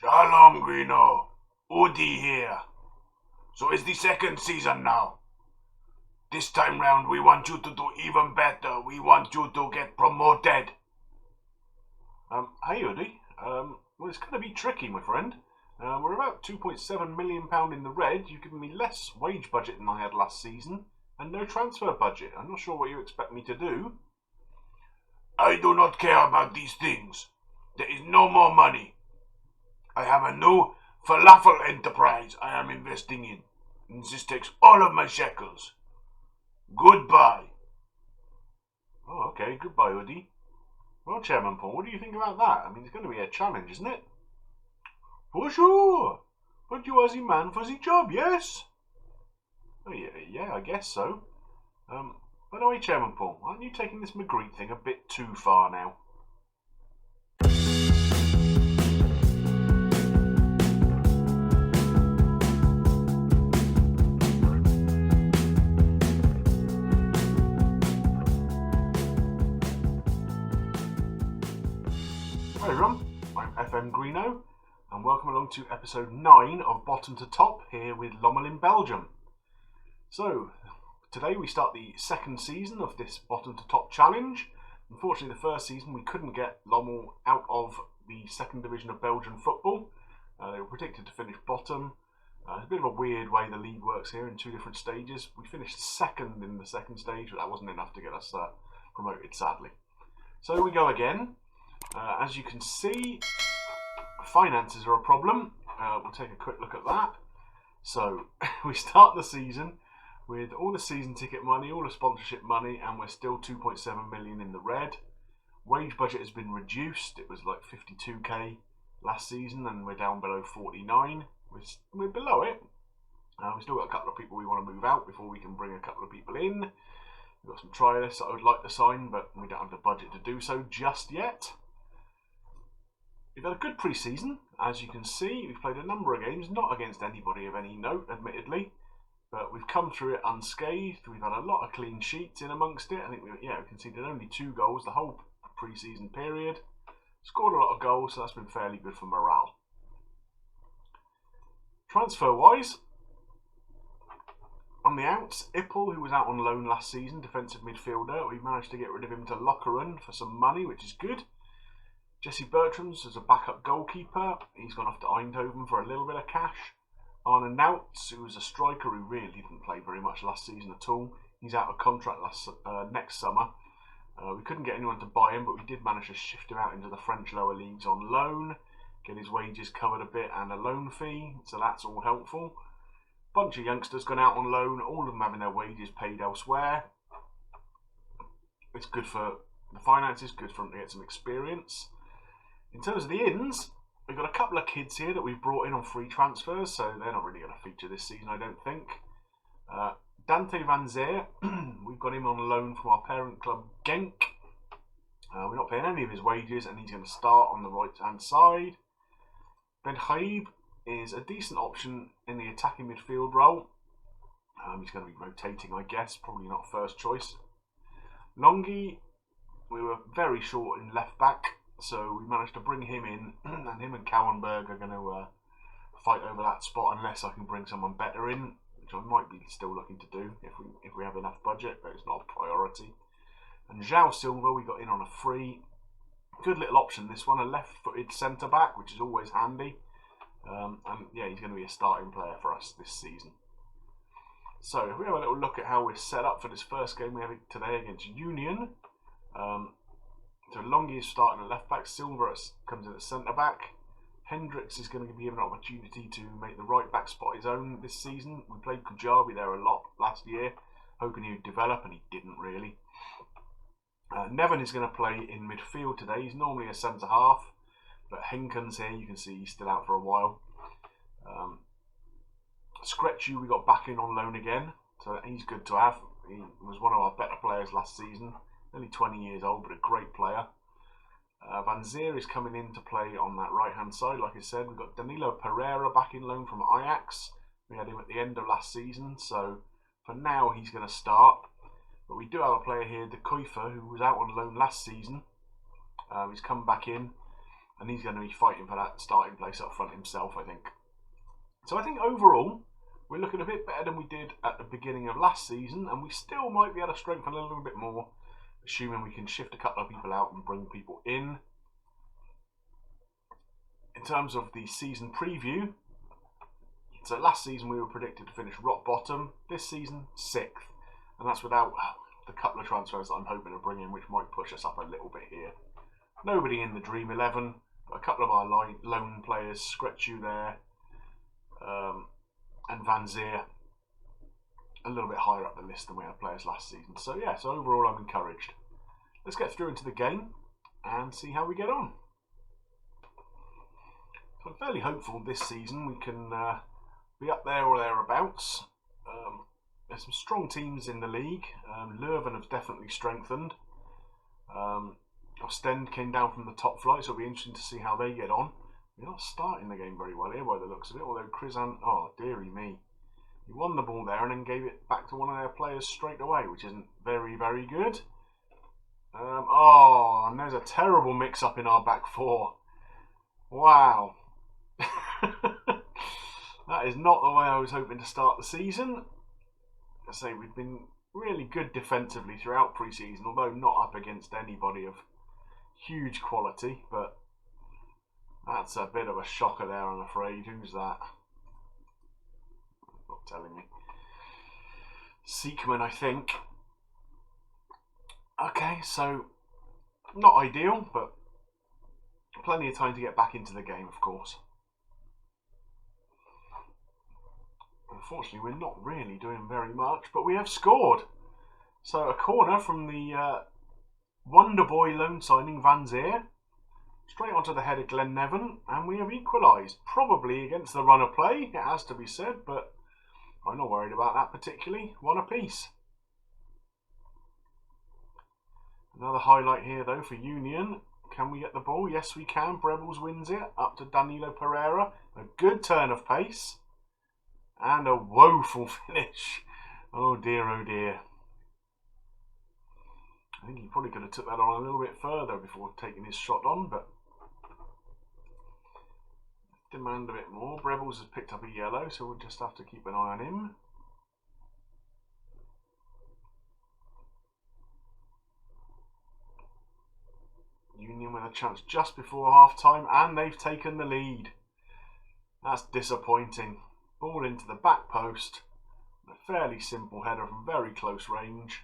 Shalom, Greeno. Udi here. So it's the second season now. This time round, we want you to do even better. We want you to get promoted. Hey, Udi. Well, it's going to be tricky, my friend. We're about £2.7 million in the red. You've given me less wage budget than I had last season, and no transfer budget. I'm not sure what you expect me to do. I do not care about these things. There is no more money. I have a new falafel enterprise I am investing in, and this takes all of my shekels. Goodbye. Oh, okay. Goodbye, Udi. Well, Chairman Paul, what do you think about that? I mean, it's going to be a challenge, isn't it? For sure. But you are the man for the job, yes? Oh, yeah, I guess so. By the way, Chairman Paul, aren't you taking this Magritte thing a bit too far now? Hi everyone, I'm FM20, and welcome along to episode 9 of Bottom to Top here with Lommel in Belgium. So, today we start the second season of this Bottom to Top challenge. Unfortunately, the first season we couldn't get Lommel out of the second division of Belgian football. They were predicted to finish bottom. It's a bit of a weird way the league works here in two different stages. We finished second in the second stage, but that wasn't enough to get us promoted, sadly. So we go again. As you can see, finances are a problem. We'll take a quick look at that. So we start the season with all the season ticket money, all the sponsorship money, and we're still 2.7 million in the red. Wage budget has been reduced. It was like 52k last season, and we're down below 49. We're below it. We've still got a couple of people we want to move out before we can bring a couple of people in. We've got some trialists that I would like to sign, but we don't have the budget to do so just yet. We've had a good pre-season, as you can see. We've played a number of games, not against anybody of any note, admittedly, but we've come through it unscathed. We've had a lot of clean sheets in amongst it. I think we conceded only 2 goals the whole pre-season period. Scored a lot of goals, so that's been fairly good for morale. Transfer-wise, on the outs, Ippel, who was out on loan last season, defensive midfielder, we managed to get rid of him to Lokeren for some money, which is good. Jesse Bertrams as a backup goalkeeper. He's gone off to Eindhoven for a little bit of cash. Arne Nouts, who was a striker who really didn't play very much last season at all. He's out of contract next summer. We couldn't get anyone to buy him, but we did manage to shift him out into the French lower leagues on loan, get his wages covered a bit and a loan fee, so that's all helpful. Bunch of youngsters gone out on loan, all of them having their wages paid elsewhere. It's good for the finances, good for them to get some experience. In terms of the ins, we've got a couple of kids here that we've brought in on free transfers, so they're not really going to feature this season, I don't think. Dante van Zeer, we've got him on loan from our parent club, Genk. We're not paying any of his wages, and he's going to start on the right-hand side. Ben Haib is a decent option in the attacking midfield role. He's going to be rotating, I guess, probably not first choice. Longy, we were very short in left-back, so we managed to bring him in, and him and Cowenberg are going to fight over that spot unless I can bring someone better in, which I might be still looking to do if we have enough budget, but it's not a priority. And João Silva we got in on a free. Good little option, this one, a left-footed centre-back, which is always handy. And yeah, he's going to be a starting player for us this season. So if we have a little look at how we're set up for this first game we have today against Union. So Longy is starting at left back, Silva comes in at centre back. Hendricks is going to be given an opportunity to make the right back spot his own this season. We played Kujabi there a lot last year, hoping he would develop, and he didn't really. Nevin is going to play in midfield today. He's normally a centre half, but Henken's here. You can see he's still out for a while. Scretchu we got back in on loan again, so he's good to have. He was one of our better players last season. Only 20 years old, but a great player. Van Zeer is coming in to play on that right-hand side. Like I said, we've got Danilo Pereira back in loan from Ajax. We had him at the end of last season, so for now he's going to start. But we do have a player here, De Kuyfer, who was out on loan last season. He's come back in. and he's going to be fighting for that starting place up front himself, I think. So I think overall, we're looking a bit better than we did at the beginning of last season, and we still might be able to strengthen a little bit more, assuming we can shift a couple of people out and bring people in. In terms of the season preview, so last season we were predicted to finish rock bottom. This season, 6th. And that's without the couple of transfers that I'm hoping to bring in, which might push us up a little bit here. Nobody in the Dream 11, but a couple of our loan players, Scretchu there, and Van Zier, a little bit higher up the list than we had players last season. So yeah, so overall I'm encouraged. Let's get through into the game and see how we get on. So I'm fairly hopeful this season we can be up there or thereabouts. There's some strong teams in the league. Leuven have definitely strengthened. Ostend came down from the top flight, so it'll be interesting to see how they get on. We're not starting the game very well here by the looks of it, although Krizan, oh dearie me. He won the ball there and then gave it back to one of their players straight away, which isn't very, very good. Oh, and there's a terrible mix-up in our back four. Wow. That is not the way I was hoping to start the season. I say we've been really good defensively throughout pre-season, although not up against anybody of huge quality, but that's a bit of a shocker there, I'm afraid. Who's that? Not telling me. Seekman, I think. Okay, so not ideal, but plenty of time to get back into the game, of course. Unfortunately, we're not really doing very much, but we have scored. So a corner from the Wonder Boy loan signing Van Zier, straight onto the head of Glenn Nevin, and we have equalised. Probably against the run of play, it has to be said, but I'm not worried about that particularly. One apiece. Another highlight here though for Union. Can we get the ball? Yes we can. Brebels wins it up to Danilo Pereira. A good turn of pace. And a woeful finish. Oh dear, oh dear. I think he probably could have took that on a little bit further before taking his shot on, but demand a bit more. Brebels has picked up a yellow, so we'll just have to keep an eye on him. Union with a chance just before half time, and they've taken the lead. That's disappointing. Ball into the back post. A fairly simple header from very close range.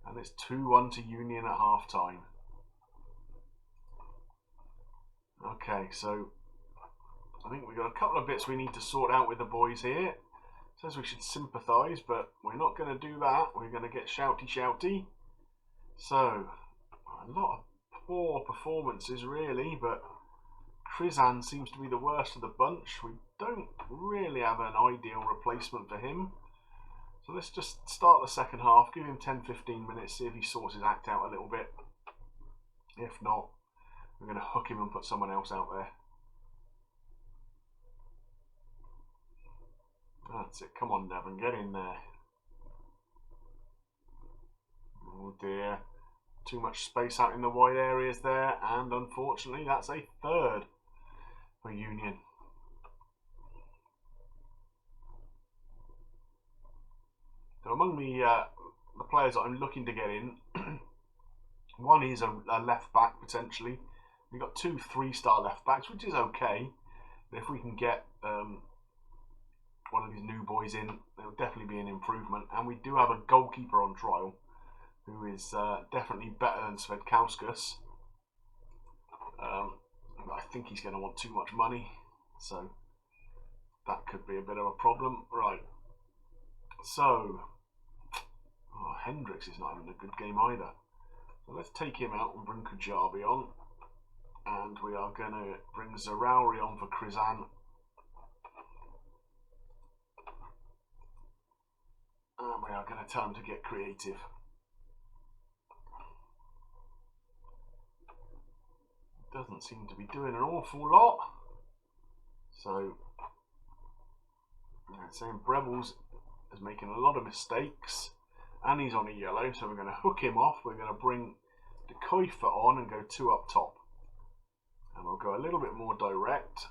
And it's 2-1 to Union at half time. Okay, so I think we've got a couple of bits we need to sort out with the boys here. It says we should sympathise, but we're not going to do that. We're going to get shouty. So, a lot of poor performances really, but Krizan seems to be the worst of the bunch. We don't really have an ideal replacement for him. So let's just start the second half, give him 10-15 minutes, see if he sorts his act out a little bit. If not, we're going to hook him and put someone else out there. That's it. Come on, Nevin, get in there. Oh dear. Too much space out in the wide areas there, and unfortunately that's a third for Union. So among the players that I'm looking to get in, one is a left back potentially. We've got 2 3-star left backs, which is okay. But if we can get one of these new boys in, there'll definitely be an improvement. And we do have a goalkeeper on trial, who is definitely better than Svedkauskas. I think he's going to want too much money, so that could be a bit of a problem. Right, so Hendricks is not having a good game either. So let's take him out and bring Kujabi on. And we are going to bring Zarauri on for Krizan. And we are going to tell him to get creative. Doesn't seem to be doing an awful lot. So, I'm saying Brebels is making a lot of mistakes. And he's on a yellow, so we're going to hook him off. We're going to bring De Kuyfer on and go 2 up top. And we'll go a little bit more direct.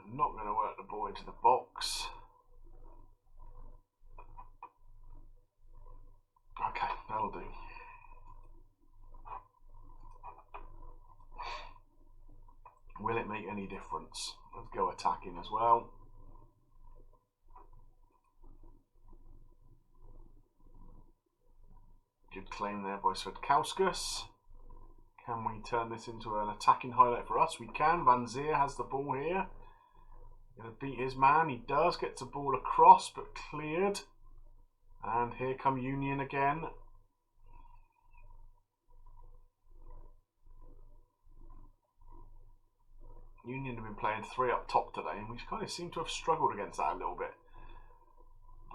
I'm not going to work the ball into the box. Okay, that'll do. Will it make any difference? Let's go attacking as well. Good claim there by Svedkauskas. Can we turn this into an attacking highlight for us? We can. Van Zier has the ball here. Going to beat his man. He does. Gets the ball across, but cleared. And here come Union again. Union have been playing 3 up top today, and we kind of seem to have struggled against that a little bit.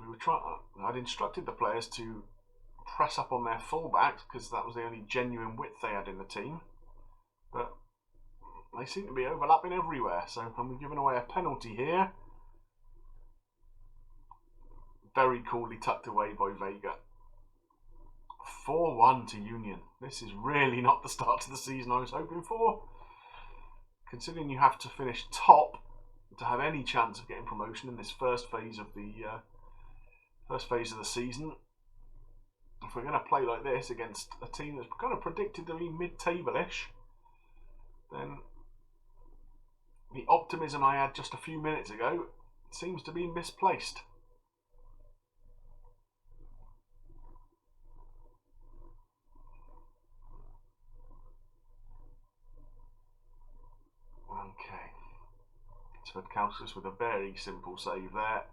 We were trying. I'd instructed the players to press up on their fullbacks because that was the only genuine width they had in the team, but they seem to be overlapping everywhere. So we've given away a penalty here. Very coolly tucked away by Vega. 4-1 to Union. This is really not the start to the season I was hoping for. Considering you have to finish top to have any chance of getting promotion in this first phase of the season. If we're going to play like this against a team that's kind of predicted to be mid-table-ish, then the optimism I had just a few minutes ago seems to be misplaced. Okay. Svedkauskas with a very simple save there.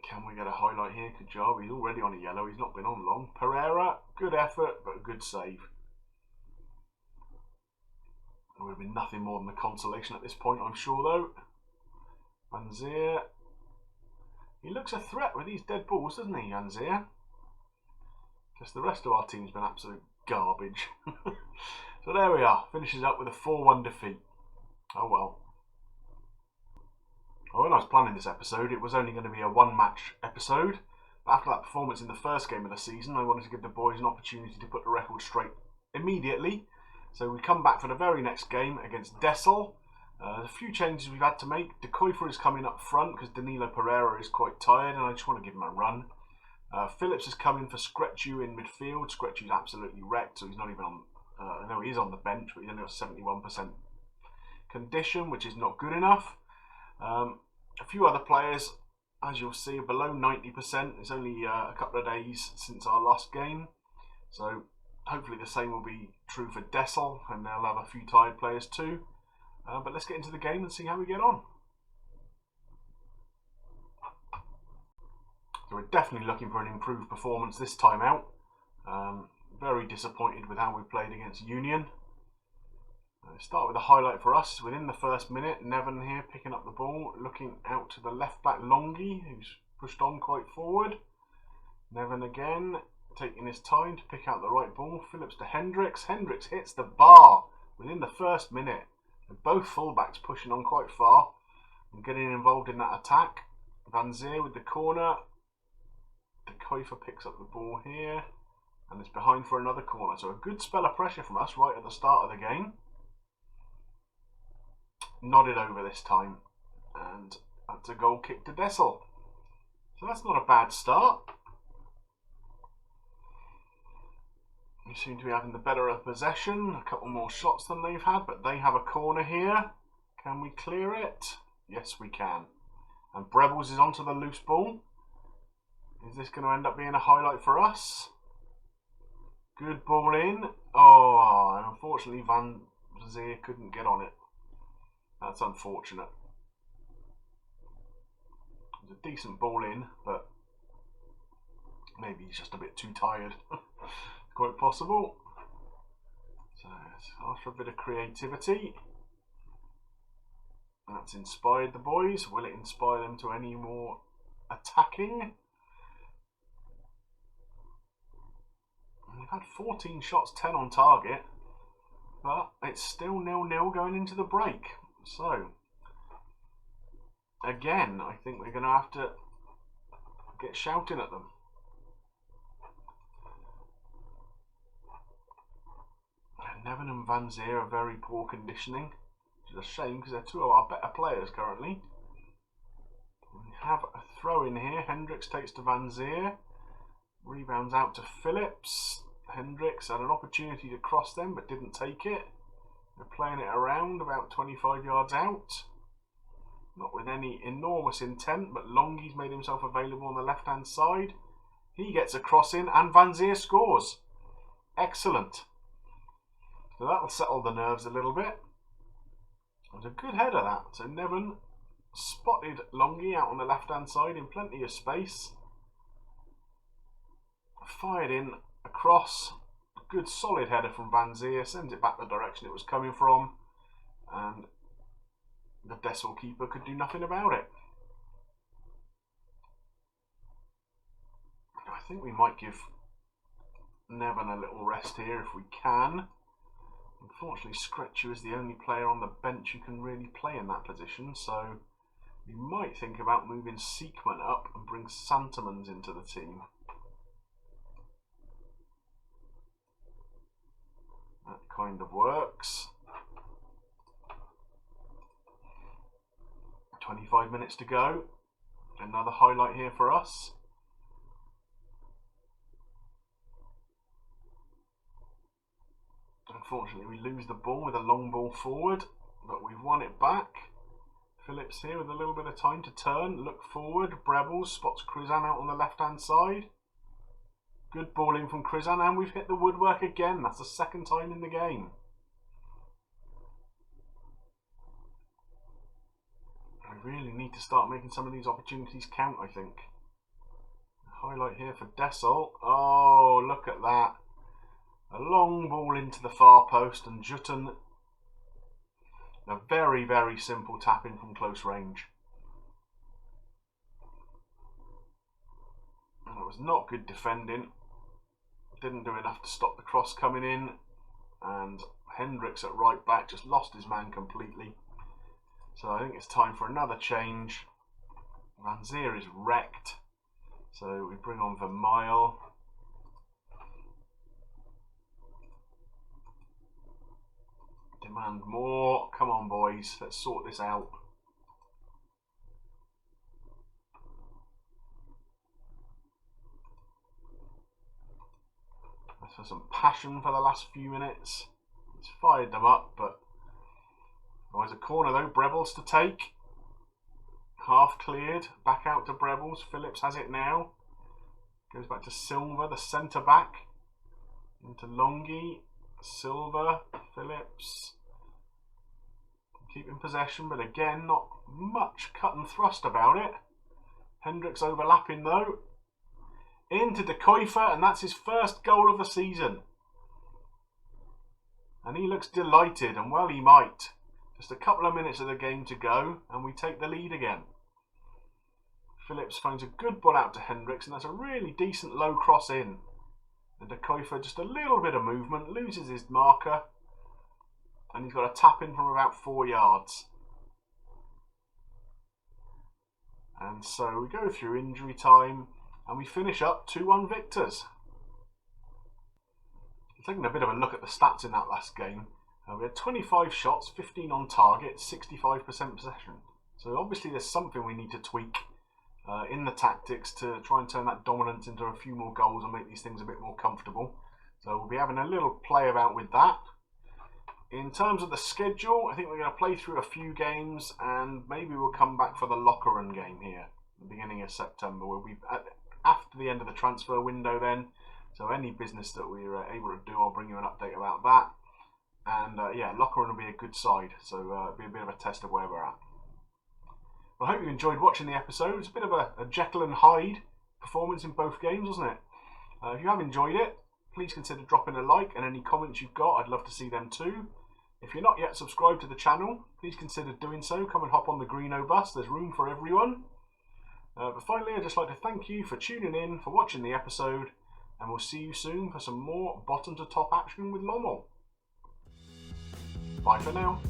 Can we get a highlight here? Good job. He's already on a yellow. He's not been on long. Pereira, good effort, but a good save. There would have been nothing more than a consolation at this point, I'm sure, though. Van Zier. He looks a threat with these dead balls, doesn't he, Van Zier? Because the rest of our team's been absolute garbage. So there we are. Finishes up with a 4-1 defeat. Oh well. Well, when I was planning this episode, it was only going to be a 1-match episode. But after that performance in the first game of the season, I wanted to give the boys an opportunity to put the record straight immediately. So we come back for the very next game against Dessel. A few changes we've had to make. De Kuyfer is coming up front because Danilo Pereira is quite tired and I just want to give him a run. Phillips is coming for Scretchu in midfield. Scretchu's absolutely wrecked, so he's not even on... I know he is on the bench, but he's only got 71% condition, which is not good enough. A few other players, as you'll see, are below 90%. It's only a couple of days since our last game. So hopefully the same will be true for Dessel, and they'll have a few tired players too. But let's get into the game and see how we get on. So we're definitely looking for an improved performance this time out. Very disappointed with how we played against Union. Start with a highlight for us. Within the first minute, Nevin here picking up the ball, looking out to the left back Longy, who's pushed on quite forward. Nevin again, taking his time to pick out the right ball. Phillips to Hendricks. Hendricks hits the bar within the first minute. And both fullbacks pushing on quite far and getting involved in that attack. Van Zier with the corner. De Kuyfer picks up the ball here and it's behind for another corner. So a good spell of pressure from us right at the start of the game. Nodded over this time, and that's a goal kick to Dessel. So that's not a bad start. We seem to be having the better of possession. A couple more shots than they've had, but they have a corner here. Can we clear it? Yes, we can. And Brebels is onto the loose ball. Is this going to end up being a highlight for us? Good ball in. Oh, and unfortunately Van Zier couldn't get on it. That's unfortunate. It was a decent ball in, but maybe he's just a bit too tired. Quite possible. So let's ask for a bit of creativity. That's inspired the boys. Will it inspire them to any more attacking? We've had 14 shots, 10 on target, but it's still 0-0 going into the break. So, again, I think we're going to have to get shouting at them. Nevin and Van Zier are very poor conditioning, which is a shame because they're two of our better players currently. We have a throw in here. Hendricks takes to Van Zier. Rebounds out to Phillips. Hendricks had an opportunity to cross them but didn't take it. They're playing it around about 25 yards out. Not with any enormous intent, but Longy's made himself available on the left-hand side. He gets a cross in and Van Zier scores. Excellent. So that'll settle the nerves a little bit. It was a good header that. So Nevin spotted Longy out on the left-hand side in plenty of space. Fired in across. A good solid header from Van Zier. Sends it back the direction it was coming from. And the Dessel keeper could do nothing about it. I think we might give Nevin a little rest here if we can. Unfortunately, Scretcher is the only player on the bench who can really play in that position, so we might think about moving Seekman up and bring Santamans into the team. That kind of works. 25 minutes to go. Another highlight here for us. Unfortunately, we lose the ball with a long ball forward, but we've won it back. Phillips here with a little bit of time to turn, look forward. Brebbles spots Krizan out on the left-hand side. Good ball in from Krizan, and we've hit the woodwork again. That's the second time in the game. We really need to start making some of these opportunities count, I think. Highlight here for Dessel. Oh, look at that. A long ball into the far post and Jutton. A very, very simple tap in from close range. And it was not good defending. Didn't do enough to stop the cross coming in. And Hendricks at right back just lost his man completely. So I think it's time for another change. Van Zier is wrecked. So we bring on Vermeil. Demand more. Come on, boys. Let's sort this out. Let's have some passion for the last few minutes. It's fired them up, but always a corner though. Brebbles to take. Half cleared. Back out to Brebbles. Phillips has it now. Goes back to Silva, the centre back. Into Longy. Silva. Phillips. Keeping possession, but again, not much cut and thrust about it. Hendricks overlapping though. Into De Kuyfer, and that's his first goal of the season. And he looks delighted, and well he might. Just a couple of minutes of the game to go, and we take the lead again. Phillips finds a good ball out to Hendricks, and that's a really decent low cross in. And De Kuyfer, just a little bit of movement, loses his marker. And he's got a tap in from about 4 yards. And so we go through injury time and we finish up 2-1 victors. Taking a bit of a look at the stats in that last game. We had 25 shots, 15 on target, 65% possession. So obviously there's something we need to tweak in the tactics to try and turn that dominance into a few more goals and make these things a bit more comfortable. So we'll be having a little play about with that. In terms of the schedule, I think we're going to play through a few games and maybe we'll come back for the Lokeren game here at the beginning of September. We'll be after the end of the transfer window then. So any business that we're able to do, I'll bring you an update about that. And yeah, Lokeren will be a good side, so it'll be a bit of a test of where we're at. Well, I hope you enjoyed watching the episode. It's a bit of a Jekyll and Hyde performance in both games, wasn't it? If you have enjoyed it, please consider dropping a like, and any comments you've got, I'd love to see them too. If you're not yet subscribed to the channel, please consider doing so. Come and hop on the Greeno bus, there's room for everyone. But finally, I'd just like to thank you for tuning in, for watching the episode, and we'll see you soon for some more bottom to top action with Lommel. Bye for now.